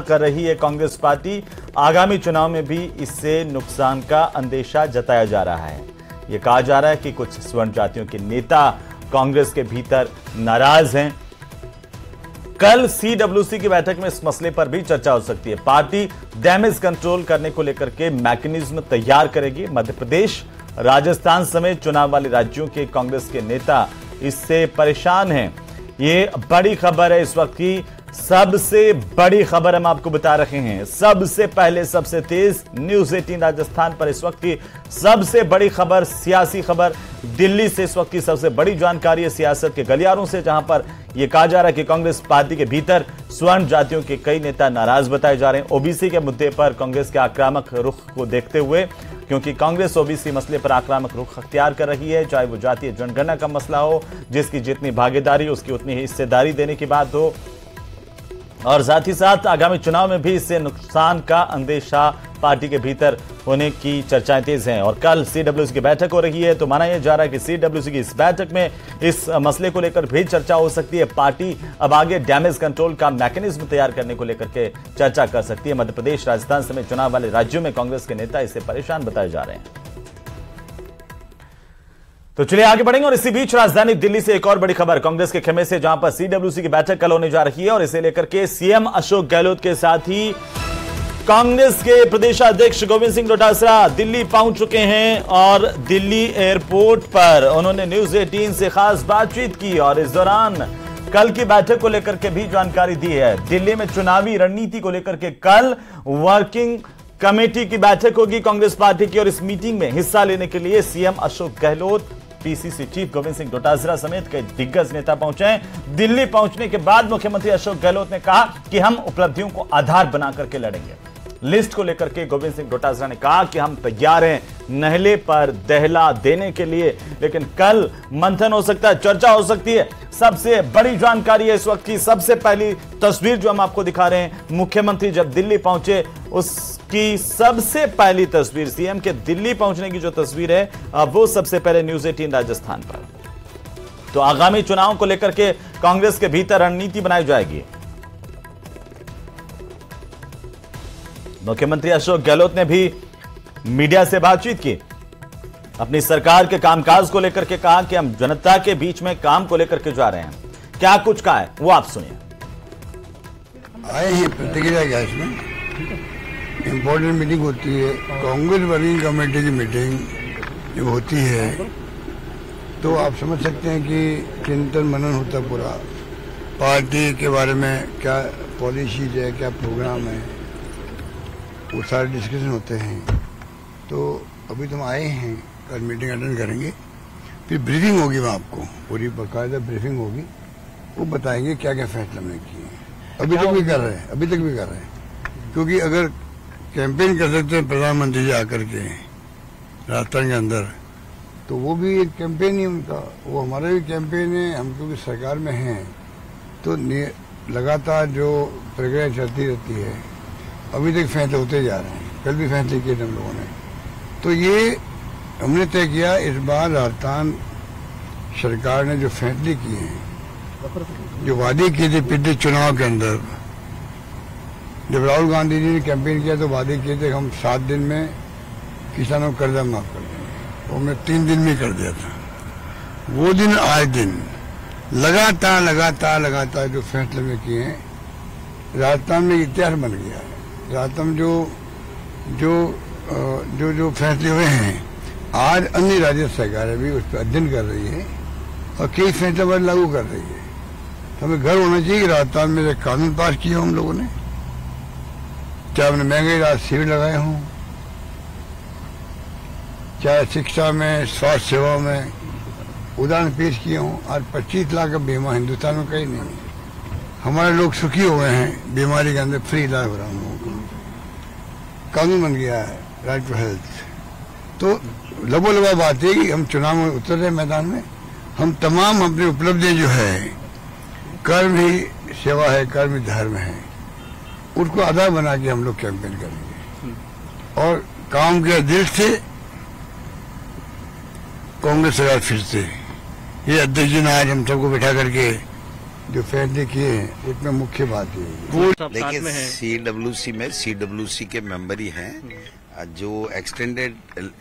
कर रही है कांग्रेस पार्टी। आगामी चुनाव में भी इससे नुकसान का अंदेशा जताया जा रहा है। यह कहा जा रहा है कि कुछ स्वर्ण जातियों के नेता कांग्रेस के भीतर नाराज हैं। कल सीडब्ल्यूसी की बैठक में इस मसले पर भी चर्चा हो सकती है। पार्टी डैमेज कंट्रोल करने को लेकर के मैकेनिज्म तैयार करेगी। मध्य प्रदेश, राजस्थान समेत चुनाव वाले राज्यों के कांग्रेस के नेता इससे परेशान हैं। ये बड़ी खबर है, इस वक्त की सबसे बड़ी खबर हम आपको बता रहे हैं। सबसे पहले, सबसे तेज न्यूज 18 राजस्थान पर इस वक्त की सबसे बड़ी खबर, सियासी खबर दिल्ली से। इस वक्त की सबसे बड़ी जानकारी है सियासत के गलियारों से, जहां पर यह कहा जा रहा है कि कांग्रेस पार्टी के भीतर स्वर्ण जातियों के कई नेता नाराज बताए जा रहे हैं। ओबीसी के मुद्दे पर कांग्रेस के आक्रामक रुख को देखते हुए, क्योंकि कांग्रेस ओबीसी मसले पर आक्रामक रुख अख्तियार कर रही है, चाहे वो जातीय जनगणना का मसला हो, जिसकी जितनी भागीदारी उसकी उतनी हिस्सेदारी देने की बात हो, और साथ ही साथ आगामी चुनाव में भी इससे नुकसान का अंदेशा पार्टी के भीतर होने की चर्चाएं तेज हैं। और कल सीडब्ल्यूसी की बैठक हो रही है, तो माना यह जा रहा है कि सीडब्ल्यूसी की इस बैठक में इस मसले को लेकर भी चर्चा हो सकती है। पार्टी अब आगे डैमेज कंट्रोल का मैकेनिज्म तैयार करने को लेकर के चर्चा कर सकती है। मध्य प्रदेश, राजस्थान समेत चुनाव वाले राज्यों में कांग्रेस के नेता इससे परेशान बताए जा रहे हैं। तो चलिए आगे बढ़ेंगे। और इसी बीच राजधानी दिल्ली से एक और बड़ी खबर कांग्रेस के खेमे से, जहां पर सीडब्ल्यूसी की बैठक कल होने जा रही है, और इसे लेकर के सीएम अशोक गहलोत के साथ ही कांग्रेस के प्रदेशाध्यक्ष गोविंद सिंह डोटासरा दिल्ली पहुंच चुके हैं। और दिल्ली एयरपोर्ट पर उन्होंने न्यूज 18 से खास बातचीत की, और इस दौरान कल की बैठक को लेकर के भी जानकारी दी है। दिल्ली में चुनावी रणनीति को लेकर के कल वर्किंग कमेटी की बैठक होगी कांग्रेस पार्टी की, और इस मीटिंग में हिस्सा लेने के लिए CM Ashok Gehlot, PCC chief Govind Singh Dotasra समेत कई दिग्गज नेता पहुंचे हैं। दिल्ली पहुंचने के बाद मुख्यमंत्री अशोक गहलोत ने कहा कि हम उपलब्धियों को आधार बनाकर के लड़ेंगे। लिस्ट को लेकर के गोविंद सिंह डोटासरा ने कहा कि हम तैयार हैं नहले पर दहला देने के लिए, लेकिन कल मंथन हो सकता है, चर्चा हो सकती है। सबसे बड़ी जानकारी है इस वक्त की सबसे पहली तस्वीर जो हम आपको दिखा रहे हैं। मुख्यमंत्री जब दिल्ली पहुंचे, उसकी सबसे पहली तस्वीर, सीएम के दिल्ली पहुंचने की जो तस्वीर है, वो सबसे पहले न्यूज 18 राजस्थान पर। तो आगामी चुनाव को लेकर के कांग्रेस के भीतर रणनीति बनाई जाएगी। मुख्यमंत्री अशोक गहलोत ने भी मीडिया से बातचीत की, अपनी सरकार के कामकाज को लेकर के कहा कि हम जनता के बीच में काम को लेकर के जा रहे हैं। क्या कुछ कहा है वो आप सुनिए। आए हैं प्रतिक्रिया क्या, इसमें इंपॉर्टेंट मीटिंग होती है, कांग्रेस वर्किंग कमेटी की मीटिंग जब होती है तो आप समझ सकते हैं कि चिंतन मनन होता है पूरा, पार्टी के बारे में क्या पॉलिसीज है, क्या प्रोग्राम है, वो सारे डिस्कशन होते हैं। तो अभी तुम आए हैं, कल मीटिंग अटेंड करेंगे, फिर ब्रीफिंग होगी, वहाँ आपको पूरी बाकायदा ब्रीफिंग होगी, वो बताएंगे क्या क्या फैसला हमने किए हैं। अभी तक भी कर रहे हैं, अभी तक भी कर रहे हैं, क्योंकि अगर कैंपेन कर सकते हैं प्रधानमंत्री जी आकर के राजस्थान के अंदर, तो वो भी एक कैंपेन ही उनका, वो हमारा भी कैंपेन है। हम क्योंकि सरकार में हैं तो लगातार जो प्रक्रिया चलती रहती है, अभी तक फैसले होते जा रहे हैं, कल भी फैसले किए हम लोगों ने। तो ये हमने तय किया इस बार राजस्थान सरकार ने जो फैसले किए हैं, जो वादे किए थे पिछले चुनाव के अंदर, जब राहुल गांधी जी ने कैंपेन किया तो वादे किए थे हम 7 दिन में किसानों को कर्जा माफ कर देंगे, वो हमने 3 दिन में कर दिया था। वो दिन आज दिन लगातार जो फैसले में किए हैं, राजस्थान में इतिहास बन गया है। राजस्थान में जो फैसले हुए हैं, आज अन्य राज्य सरकारें भी उस पर अध्ययन कर रही है और कई फैसले पर लागू कर रही है। हमें गर्व होना चाहिए कि राजस्थान में एक कानून पास किया हम लोगों ने, चाहे हमने महंगे इलाज शिविर लगाए हों, चाहे शिक्षा में, स्वास्थ्य सेवा में उदाहरण पेश किए हों। आज 25 लाख का बीमा हिंदुस्तान में कहीं नहीं है। हमारे लोग सुखी हो गए हैं, बीमारी के अंदर फ्री इलाज हो रहा है, कानून बन गया है राइट टू हेल्थ। तो लबो बात है कि हम चुनाव में उतर रहे मैदान में, हम तमाम अपनी उपलब्धियां जो है, कर्म ही सेवा है, कर्म ही धर्म है, उसको आधार बना के हम लोग कैंपेन करेंगे। और काम के दिल से कांग्रेस सरकार फिर से, ये अध्यक्ष जी ने आज हम सबको बैठा करके जो फैसले किए हैं उसमें मुख्य बात ये है। देखिए, सीडब्ल्यूसी के मेंबर ही हैं। जो एक्सटेंडेड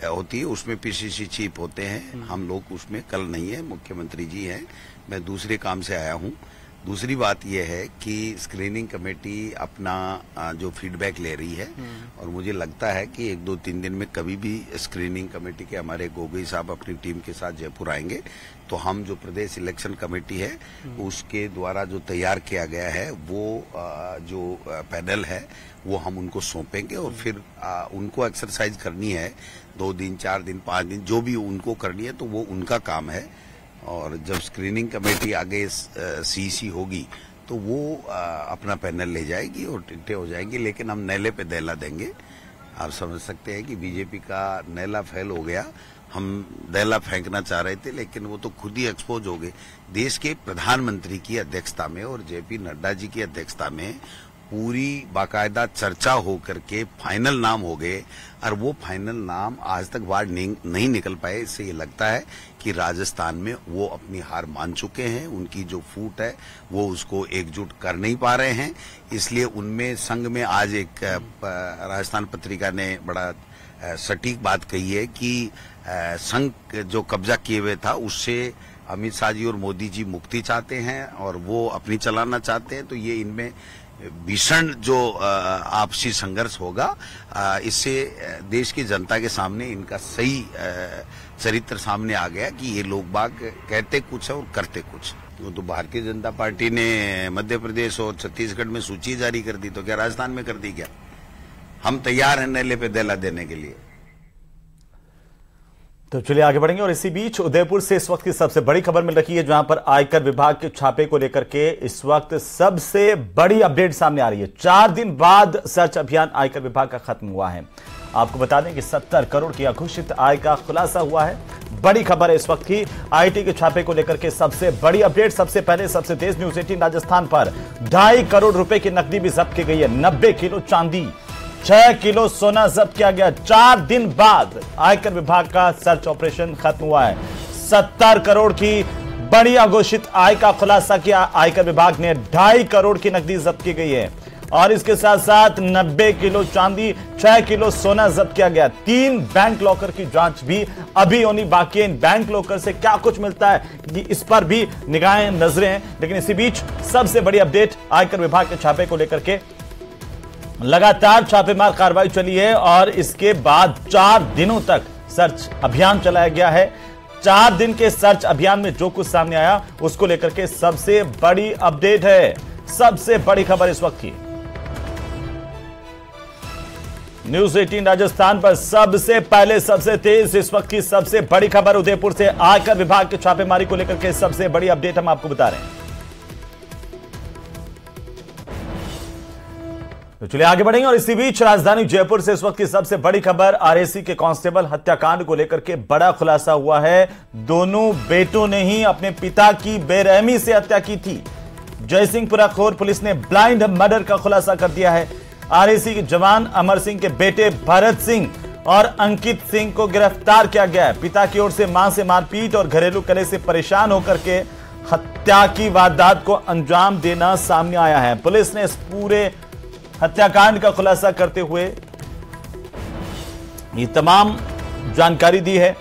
होती है उसमें पीसीसी चीफ होते हैं, हम लोग उसमें कल नहीं है, मुख्यमंत्री जी हैं, मैं दूसरे काम से आया हूं। दूसरी बात यह है कि स्क्रीनिंग कमेटी अपना जो फीडबैक ले रही है और मुझे लगता है कि 1-2-3 दिन में कभी भी स्क्रीनिंग कमेटी के हमारे गोगोई साहब अपनी टीम के साथ जयपुर आएंगे तो हम जो प्रदेश इलेक्शन कमेटी है उसके द्वारा जो तैयार किया गया है वो जो पैनल है वो हम उनको सौंपेंगे और फिर उनको एक्सरसाइज करनी है 2 दिन 4 दिन 5 दिन जो भी उनको करनी है तो वो उनका काम है। और जब स्क्रीनिंग कमेटी आगे सीसी होगी तो वो अपना पैनल ले जाएगी और टिकटें हो जाएंगी, लेकिन हम नेले पे दैला देंगे। आप समझ सकते हैं कि बीजेपी का नेला फेल हो गया, हम दैला फेंकना चाह रहे थे लेकिन वो तो खुद ही एक्सपोज हो गए। देश के प्रधानमंत्री की अध्यक्षता में और जेपी नड्डा जी की अध्यक्षता में पूरी बाकायदा चर्चा हो करके फाइनल नाम हो गए और वो फाइनल नाम आज तक बाहर नहीं निकल पाए। इससे ये लगता है कि राजस्थान में वो अपनी हार मान चुके हैं, उनकी जो फूट है वो उसको एकजुट कर नहीं पा रहे हैं। इसलिए उनमें संघ में आज एक राजस्थान पत्रिका ने बड़ा सटीक बात कही है कि संघ जो कब्जा किए हुए था उससे अमित शाह जी और मोदी जी मुक्ति चाहते हैं और वो अपनी चलाना चाहते हैं। तो ये इनमें भीषण जो आपसी संघर्ष होगा, इससे देश की जनता के सामने इनका सही चरित्र सामने आ गया कि ये लोग बाग कहते कुछ है और करते कुछ। वो तो भारतीय जनता पार्टी ने मध्य प्रदेश और छत्तीसगढ़ में सूची जारी कर दी, तो क्या राजस्थान में कर दी क्या? हम तैयार हैं नेले पे दैला देने के लिए। तो चलिए आगे बढ़ेंगे और इसी बीच उदयपुर से इस वक्त की सबसे बड़ी खबर मिल रही है, जहां पर आयकर विभाग के छापे को लेकर के इस वक्त सबसे बड़ी अपडेट सामने आ रही है। 4 दिन बाद सर्च अभियान आयकर विभाग का खत्म हुआ है। आपको बता दें कि 70 करोड़ की अघोषित आय का खुलासा हुआ है। बड़ी खबर है इस वक्त की, आईटी के छापे को लेकर के सबसे बड़ी अपडेट। सबसे पहले सबसे तेज न्यूज 18 राजस्थान पर 2.5 करोड़ रुपए की नकदी भी जब्त की गई है। 90 किलो चांदी, 6 किलो सोना जब्त किया गया। 4 दिन बाद आयकर विभाग का सर्च ऑपरेशन खत्म हुआ है। 70 करोड़ की बड़ी अघोषित आय का खुलासा किया आयकर विभाग ने। 2.5 करोड़ की नकदी जब्त की गई है और इसके साथ साथ 90 किलो चांदी, 6 किलो सोना जब्त किया गया। 3 बैंक लॉकर की जांच भी अभी होनी बाकी है। इन बैंक लॉकर से क्या कुछ मिलता है इस पर भी निगाहें नजरें हैं। लेकिन इसी बीच सबसे बड़ी अपडेट आयकर विभाग के छापे को लेकर के लगातार छापेमार कार्रवाई चली है और इसके बाद 4 दिनों तक सर्च अभियान चलाया गया है। 4 दिन के सर्च अभियान में जो कुछ सामने आया उसको लेकर के सबसे बड़ी अपडेट है, सबसे बड़ी खबर इस वक्त की। न्यूज 18 राजस्थान पर सबसे पहले सबसे तेज इस वक्त की सबसे बड़ी खबर उदयपुर से आयकर विभाग की छापेमारी को लेकर के सबसे बड़ी अपडेट हम आपको बता रहे हैं। तो चलिए आगे बढ़ेंगे और इसी बीच राजधानी जयपुर से इस वक्त की सबसे बड़ी खबर, आरएसी के कांस्टेबल हत्याकांड को लेकर के बड़ा खुलासा हुआ है। दोनों बेटों ने ही अपने पिता की बेरहमी से हत्या की थी। जयसिंहपुरा खोर पुलिस ने ब्लाइंड मर्डर का खुलासा कर दिया है। आरएसी के जवान अमर सिंह के बेटे भरत सिंह और अंकित सिंह को गिरफ्तार किया गया है। पिता की ओर से मां से मारपीट और घरेलू कलह से परेशान होकर के हत्या की वारदात को अंजाम देना सामने आया है। पुलिस ने इस पूरे हत्याकांड का खुलासा करते हुए ये तमाम जानकारी दी है।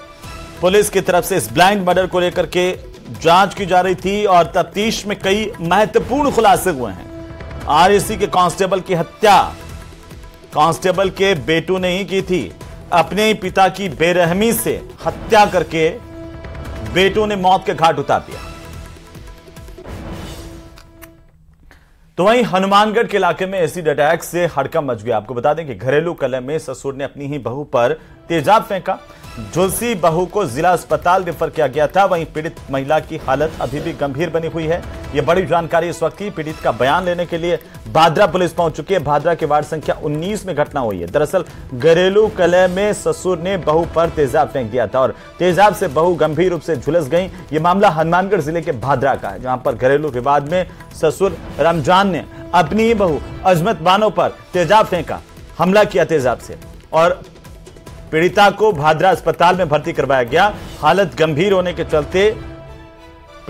पुलिस की तरफ से इस ब्लाइंड मर्डर को लेकर के जांच की जा रही थी और तफ्तीश में कई महत्वपूर्ण खुलासे हुए हैं। आरएसी के कांस्टेबल की हत्या कांस्टेबल के बेटों ने ही की थी। अपने ही पिता की बेरहमी से हत्या करके बेटों ने मौत के घाट उतार दिया। तो वहीं हनुमानगढ़ के इलाके में एसिड अटैक से हड़कंप मच गया। आपको बता दें कि घरेलू कलह में ससुर ने अपनी ही बहू पर तेजाब फेंका। झुलसी बहू को जिला अस्पताल रेफर किया गया था। वहीं पीड़ित महिला की हालत अभी भी गंभीर बनी हुई है। यह बड़ी जानकारी इस वक्त की। पीड़ित का बयान लेने के लिए भादरा पुलिस पहुंच चुकी है। भादरा के वार्ड संख्या 19 में घटना हुई है। दरअसल घरेलू कलह में ससुर ने बहू पर तेजाब फेंक दिया था और तेजाब से बहू गंभीर रूप से झुलस गई। यह मामला हनुमानगढ़ जिले के भादरा का है, जहां पर घरेलू विवाद में ससुर रमजान ने अपनी ही बहू अजमत बानो पर तेजाब फेंका, हमला किया तेजाब से और पीड़िता को भादरा अस्पताल में भर्ती करवाया गया। हालत गंभीर होने के चलते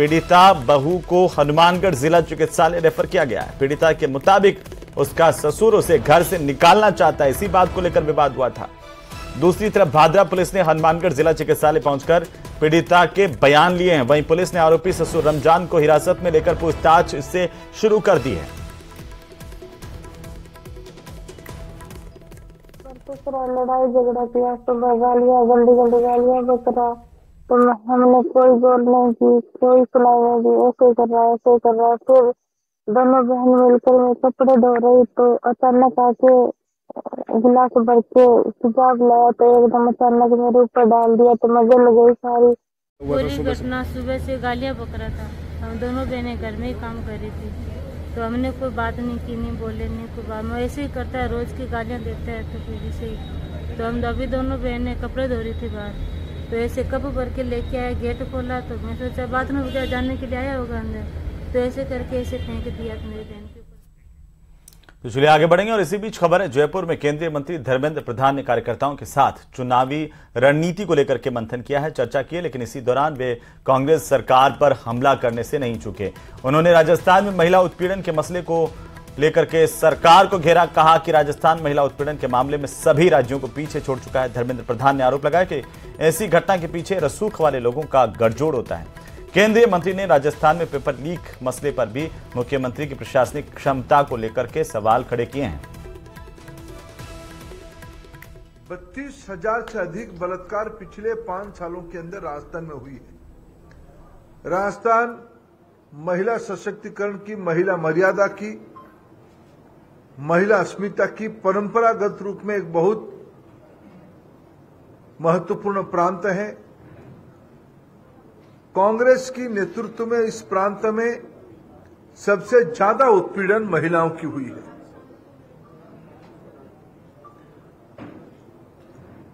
पीड़िता बहू को हनुमानगढ़ जिला चिकित्सालय रेफर किया गया है। पीड़िता के मुताबिक उसका ससुर उसे घर से निकालना चाहता है, इसी बात को लेकर विवाद हुआ था। दूसरी तरफ भादरा पुलिस ने हनुमानगढ़ जिला चिकित्सालय पहुंचकर पीड़िता के बयान लिए हैं। वहीं पुलिस ने आरोपी ससुर रमजान को हिरासत में लेकर पूछताछ इससे शुरू कर दी है। लड़ाई झगड़ा किया, सुबह गालियां, गंदी गालियां बकरा, तो हमने कोई गोल नहीं की, कोई सुनाई नहीं, ऐसे कर रहा है, ऐसे कर रहा है। फिर दोनों बहन मिलकर मैं कपड़े धो रही तो अचानक आके गिलास भर के हिजाब लाया तो एकदम अचानक मेरे ऊपर डाल दिया तो मैं जल गई सारी। पूरी घटना सुबह से गालियां बक रहा था। हम दोनों बहनें घर में ही काम कर रही थी तो हमने कोई बात नहीं की, नहीं बोले, नहीं कोई बात। मैं ऐसे ही करता है, रोज की गालियां देता है तो फिर ऐसे ही। तो हम अभी दोनों बहनें कपड़े धो रही थी बाहर, तो ऐसे कप भर के लेके आए, गेट खोला तो मैं सोचा बात में बजा जानने के लिए आया होगा अंदर, तो ऐसे करके ऐसे फेंक दिया मेरी बहन के ऊपर। तो चलिए आगे बढ़ेंगे। और इसी बीच खबर है जयपुर में केंद्रीय मंत्री धर्मेंद्र प्रधान ने कार्यकर्ताओं के साथ चुनावी रणनीति को लेकर के मंथन किया है, चर्चा की है, लेकिन इसी दौरान वे कांग्रेस सरकार पर हमला करने से नहीं चूके। उन्होंने राजस्थान में महिला उत्पीड़न के मसले को लेकर के सरकार को घेरा, कहा कि राजस्थान महिला उत्पीड़न के मामले में सभी राज्यों को पीछे छोड़ चुका है। धर्मेंद्र प्रधान ने आरोप लगाया कि ऐसी घटना के पीछे रसूख वाले लोगों का गठजोड़ होता है। केंद्रीय मंत्री ने राजस्थान में पेपर लीक मसले पर भी मुख्यमंत्री की प्रशासनिक क्षमता को लेकर के सवाल खड़े किए हैं। 32,000 से अधिक बलात्कार पिछले 5 सालों के अंदर राजस्थान में हुई है। राजस्थान महिला सशक्तिकरण की, महिला मर्यादा की, महिला अस्मिता की परंपरागत रूप में एक बहुत महत्वपूर्ण प्रांत है। कांग्रेस की नेतृत्व में इस प्रांत में सबसे ज्यादा उत्पीड़न महिलाओं की हुई है।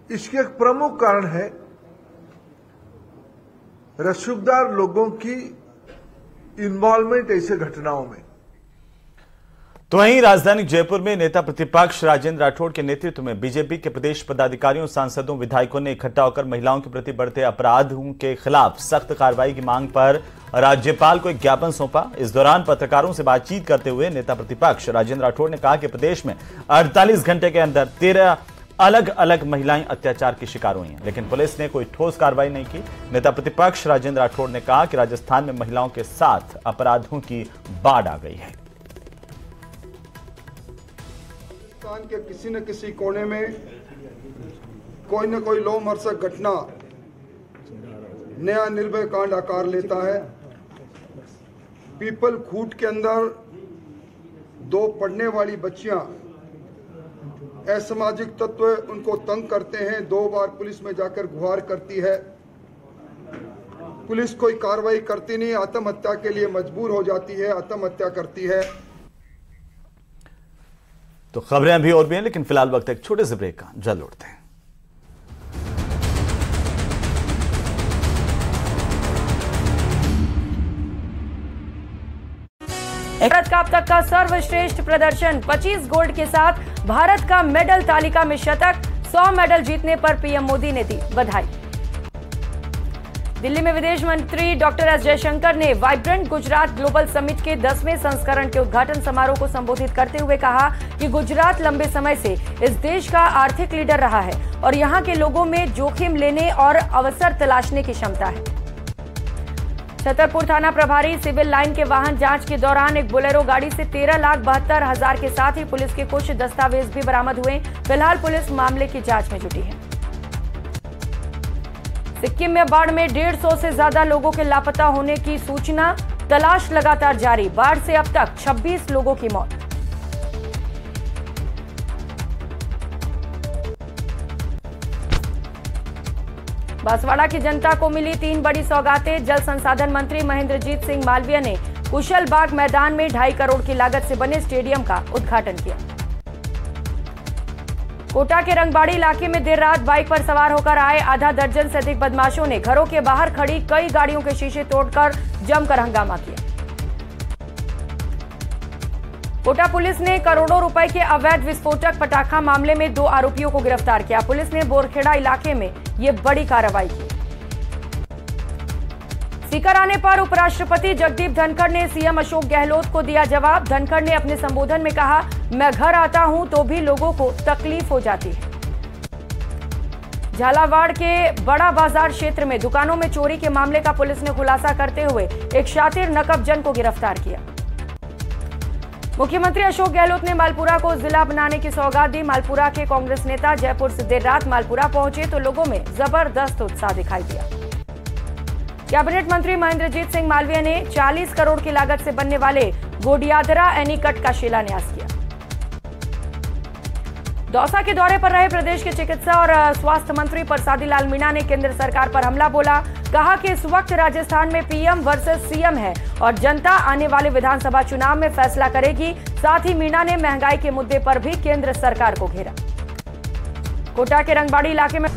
इसके एक प्रमुख कारण है रसूखदार लोगों की इन्वॉल्वमेंट ऐसे घटनाओं में। तो वहीं राजधानी जयपुर में नेता प्रतिपक्ष राजेंद्र राठौड़ के नेतृत्व में बीजेपी के प्रदेश पदाधिकारियों, सांसदों, विधायकों ने इकट्ठा होकर महिलाओं के प्रति बढ़ते अपराधों के खिलाफ सख्त कार्रवाई की मांग पर राज्यपाल को एक ज्ञापन सौंपा। इस दौरान पत्रकारों से बातचीत करते हुए नेता प्रतिपक्ष राजेंद्र राठौड़ ने कहा कि प्रदेश में 48 घंटे के अंदर 13 अलग अलग महिलाएं अत्याचार की शिकार हुई हैं, लेकिन पुलिस ने कोई ठोस कार्रवाई नहीं की। नेता प्रतिपक्ष राजेंद्र राठौड़ ने कहा कि राजस्थान में महिलाओं के साथ अपराधों की बाढ़ आ गई है। हिंदुस्तान के किसी न किसी कोने में कोई न कोई लोमहर्षक घटना नया निर्भय कांड आकार लेता है। पीपल खूट के अंदर 2 पढ़ने वाली बच्चियां, असामाजिक तत्व उनको तंग करते हैं। 2 बार पुलिस में जाकर गुहार करती है, पुलिस कोई कार्रवाई करती नहीं, आत्महत्या के लिए मजबूर हो जाती है, आत्महत्या करती है। तो खबरें अभी और भी हैं, लेकिन फिलहाल वक्त एक छोटे से ब्रेक का, जल्द लौटते हैं। भारत का अब तक का सर्वश्रेष्ठ प्रदर्शन, 25 गोल्ड के साथ भारत का मेडल तालिका में शतक, 100 मेडल जीतने पर पीएम मोदी ने दी बधाई। दिल्ली में विदेश मंत्री डॉक्टर एस जयशंकर ने वाइब्रेंट गुजरात ग्लोबल समिट के 10वें संस्करण के उद्घाटन समारोह को संबोधित करते हुए कहा कि गुजरात लंबे समय से इस देश का आर्थिक लीडर रहा है और यहां के लोगों में जोखिम लेने और अवसर तलाशने की क्षमता है। छतरपुर थाना प्रभारी सिविल लाइन के वाहन जांच के दौरान एक बोलेरो गाड़ी से 13,72,000 के साथ ही पुलिस के कुछ दस्तावेज भी बरामद हुए। फिलहाल पुलिस मामले की जांच में जुटी है। सिक्किम में बाढ़ में 150 से ज्यादा लोगों के लापता होने की सूचना, तलाश लगातार जारी। बाढ़ से अब तक 26 लोगों की मौत। बांसवाड़ा की जनता को मिली 3 बड़ी सौगातें। जल संसाधन मंत्री महेंद्रजीत सिंह मालवीय ने कुशल बाग मैदान में 2.5 करोड़ की लागत से बने स्टेडियम का उद्घाटन किया। कोटा के रंगबाड़ी इलाके में देर रात बाइक पर सवार होकर आए आधा दर्जन से अधिक बदमाशों ने घरों के बाहर खड़ी कई गाड़ियों के शीशे तोड़कर जमकर हंगामा किया। कोटा पुलिस ने करोड़ों रुपए के अवैध विस्फोटक पटाखा मामले में 2 आरोपियों को गिरफ्तार किया। पुलिस ने बोरखेड़ा इलाके में यह बड़ी कार्रवाई की। स्पीकर आने पर उपराष्ट्रपति जगदीप धनखड़ ने सीएम अशोक गहलोत को दिया जवाब। धनखड़ ने अपने संबोधन में कहा, मैं घर आता हूं तो भी लोगों को तकलीफ हो जाती है। झालावाड़ के बड़ा बाजार क्षेत्र में दुकानों में चोरी के मामले का पुलिस ने खुलासा करते हुए एक शातिर नकबजन को गिरफ्तार किया। मुख्यमंत्री अशोक गहलोत ने मालपुरा को जिला बनाने की सौगात दी। मालपुरा के कांग्रेस नेता जयपुर से देर रात मालपुरा पहुंचे तो लोगों में जबरदस्त उत्साह दिखाई दिया। कैबिनेट मंत्री महेंद्रजीत सिंह मालवीय ने 40 करोड़ की लागत से बनने वाले गोडियादरा एनीकट का शिलान्यास किया। दौसा के दौरे पर रहे प्रदेश के चिकित्सा और स्वास्थ्य मंत्री प्रसादी लाल मीणा ने केंद्र सरकार पर हमला बोला। कहा कि इस वक्त राजस्थान में पीएम वर्सेस सीएम है और जनता आने वाले विधानसभा चुनाव में फैसला करेगी। साथ ही मीणा ने महंगाई के मुद्दे पर भी केंद्र सरकार को घेरा। कोटा के रंगबाड़ी इलाके में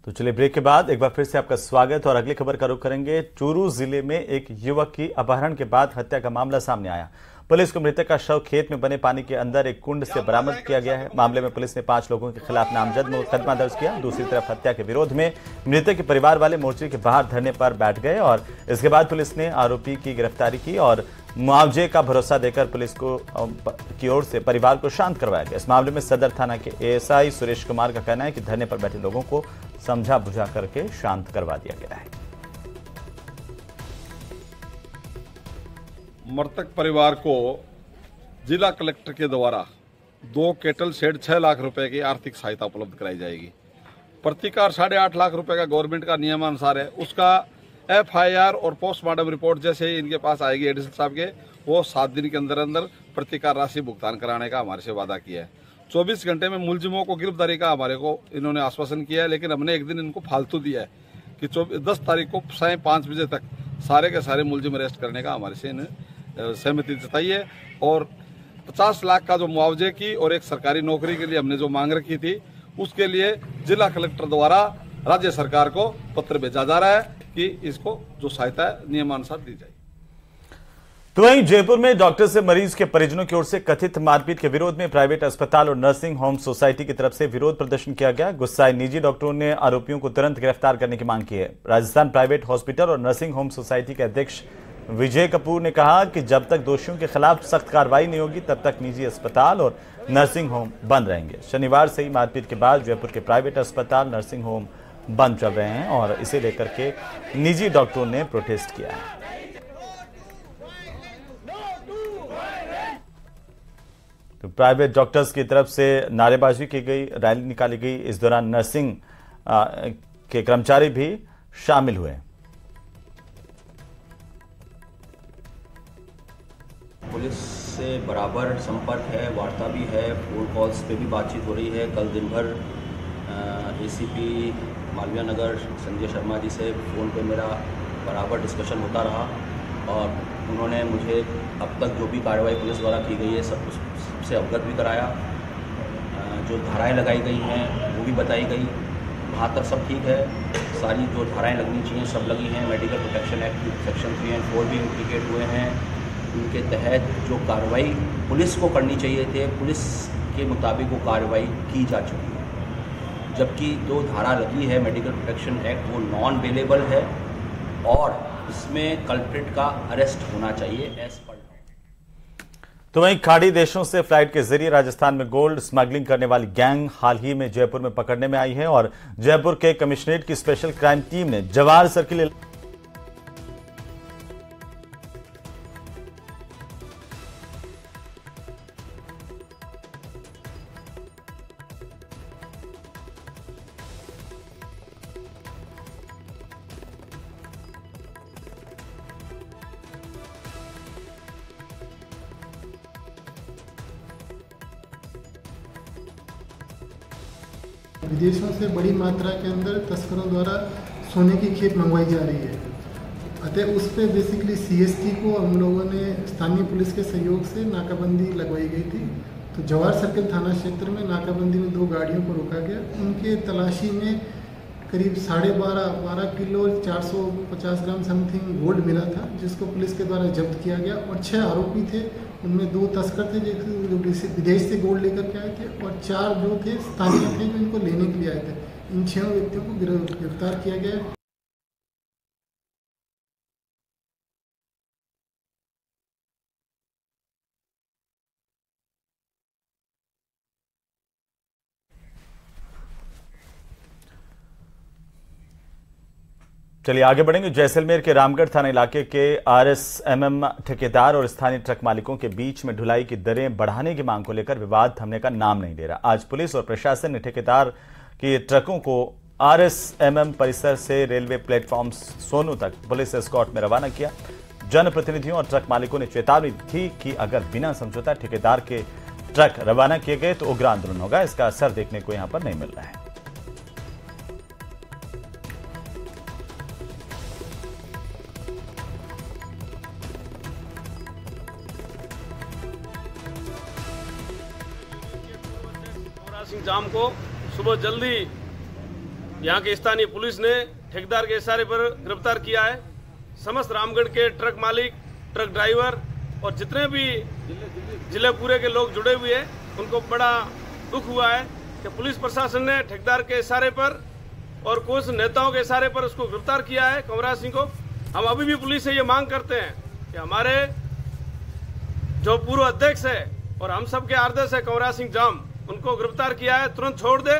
तो चलिए ब्रेक के बाद एक बार फिर से आपका स्वागत और अगली खबर का रुख करेंगे। चूरू जिले में एक युवक की अपहरण के बाद हत्या का मामला सामने आया। पुलिस को मृतक का शव खेत में बने पानी के अंदर एक कुंड से बरामद किया गया है। मामले में पुलिस ने 5 लोगों के खिलाफ नामजद मुकदमा दर्ज किया। दूसरी तरफ हत्या के विरोध में मृतक के परिवार वाले मोर्चे के बाहर धरने पर बैठ गए और इसके बाद पुलिस ने आरोपी की गिरफ्तारी की और मुआवजे का भरोसा देकर पुलिस की ओर से परिवार को शांत करवाया गया। इस मामले में सदर थाना के एएसआई सुरेश कुमार का कहना है कि धरने पर बैठे लोगों को समझा बुझा करके शांत करवा दिया गया है। मृतक परिवार को जिला कलेक्टर के द्वारा 2 केटल शेड 6 लाख रुपए की आर्थिक सहायता उपलब्ध कराई जाएगी। प्रतिकार 8.5 लाख रुपए का गवर्नमेंट का नियमानुसार है। उसका एफआईआर और पोस्टमार्टम रिपोर्ट जैसे ही इनके पास आएगी एडिशनल साहब के, वो 7 दिन के अंदर अंदर प्रतिकार राशि भुगतान कराने का हमारे से वादा किया है। 24 घंटे में मुलजिमों को गिरफ्तारी का हमारे को इन्होंने आश्वासन किया है, लेकिन हमने एक दिन इनको फालतू दिया है कि 10 तारीख को साय 5 बजे तक सारे के सारे मुलजिम अरेस्ट करने का हमारे से इन्हें सहमति जताई है। और 50 लाख का जो मुआवजे की और एक सरकारी नौकरी के लिए हमने जो मांग रखी थी, उसके लिए जिला कलेक्टर द्वारा राज्य सरकार को पत्र भेजा जा रहा है कि इसको जो सहायता है नियमानुसार दी जाए। तो वहीं जयपुर में डॉक्टर से मरीज के परिजनों की ओर से कथित मारपीट के विरोध में प्राइवेट अस्पताल और नर्सिंग होम सोसाइटी की तरफ से विरोध प्रदर्शन किया गया। गुस्साए निजी डॉक्टरों ने आरोपियों को तुरंत गिरफ्तार करने की मांग की है। राजस्थान प्राइवेट हॉस्पिटल और नर्सिंग होम सोसाइटी के अध्यक्ष विजय कपूर ने कहा कि जब तक दोषियों के खिलाफ सख्त कार्रवाई नहीं होगी तब तक निजी अस्पताल और नर्सिंग होम बंद रहेंगे। शनिवार से ही मारपीट के बाद जयपुर के प्राइवेट अस्पताल नर्सिंग होम बंद चल रहे हैं और इसे लेकर के निजी डॉक्टरों ने प्रोटेस्ट किया है। तो प्राइवेट डॉक्टर्स की तरफ से नारेबाजी की गई, रैली निकाली गई। इस दौरान नर्सिंग के कर्मचारी भी शामिल हुए। पुलिस से बराबर संपर्क है, वार्ता भी है, फोन कॉल्स पे भी बातचीत हो रही है। कल दिन भर एसीपी मालवीय नगर संजय शर्मा जी से फ़ोन पे मेरा बराबर डिस्कशन होता रहा और उन्होंने मुझे अब तक जो भी कार्रवाई पुलिस द्वारा की गई है सब से अवगत भी कराया। जो धाराएं लगाई गई हैं वो भी बताई गई। वहाँ तक सब ठीक है। सारी जो धाराएं लगनी चाहिए सब लगी हैं। मेडिकल प्रोटेक्शन एक्ट सेक्शन 3 और 4 भी इम्प्लीकेट हुए हैं। उनके तहत जो कार्रवाई पुलिस को करनी चाहिए थे, पुलिस के मुताबिक वो कार्रवाई की जा चुकी है। जबकि जो धारा लगी है मेडिकल प्रोटेक्शन एक्ट वो नॉन बेलेबल है और इसमें कल्प्रिट का अरेस्ट होना चाहिए एज पर। तो वहीं खाड़ी देशों से फ्लाइट के जरिए राजस्थान में गोल्ड स्मगलिंग करने वाली गैंग हाल ही में जयपुर में पकड़ने में आई है और जयपुर के कमिश्नरेट की स्पेशल क्राइम टीम ने जवाहर सर्किल विदेशों से बड़ी मात्रा के अंदर तस्करों द्वारा सोने की खेप मंगवाई जा रही है। अतः उस पर बेसिकली सीएसटी को हम लोगों ने स्थानीय पुलिस के सहयोग से नाकाबंदी लगवाई गई थी। तो जवाहर सर्किल थाना क्षेत्र में नाकाबंदी में 2 गाड़ियों को रोका गया। उनके तलाशी में करीब 12.5 किलो 450 ग्राम समथिंग गोल्ड मिला था, जिसको पुलिस के द्वारा जब्त किया गया। और 6 आरोपी थे, उनमें 2 तस्कर थे जो विदेश से गोल्ड लेकर के आए थे, और 4 जो थे स्थानीय थे जो इनको लेने के लिए आए थे। इन 6 व्यक्तियों को गिरफ्तार किया गया। चलिए आगे बढ़ेंगे। जैसलमेर के रामगढ़ थाना इलाके के आरएसएमएम ठेकेदार और स्थानीय ट्रक मालिकों के बीच में ढुलाई की दरें बढ़ाने की मांग को लेकर विवाद थमने का नाम नहीं ले रहा। आज पुलिस और प्रशासन ने ठेकेदार के ट्रकों को आरएसएमएम परिसर से रेलवे प्लेटफॉर्म सोनू तक पुलिस एस्कॉर्ट में रवाना किया। जनप्रतिनिधियों और ट्रक मालिकों ने चेतावनी थी कि अगर बिना समझौता ठेकेदार के ट्रक रवाना किए गए तो उग्र आंदोलन होगा। इसका असर देखने को यहां पर नहीं मिल रहा है। जाम को सुबह जल्दी यहां के स्थानीय पुलिस ने ठेकेदार के इशारे पर गिरफ्तार किया है। समस्त रामगढ़ के ट्रक मालिक, ट्रक ड्राइवर और जितने भी जिले पूरे के लोग जुड़े हुए हैं, उनको बड़ा दुख हुआ है कि पुलिस प्रशासन ने ठेकेदार के इशारे पर और कुछ नेताओं के इशारे पर उसको गिरफ्तार किया है, कंवरराज सिंह को। हम अभी भी पुलिस से ये मांग करते हैं कि हमारे जो पूर्व अध्यक्ष है और हम सब के आदर्श है कंवरराज सिंह जाम, उनको गिरफ्तार किया है, तुरंत छोड़ दे।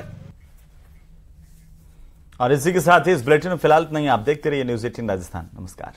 और इसी के साथ ही इस बुलेटिन में फिलहाल नहीं, आप देखते रहिए न्यूज़ 18 राजस्थान। नमस्कार।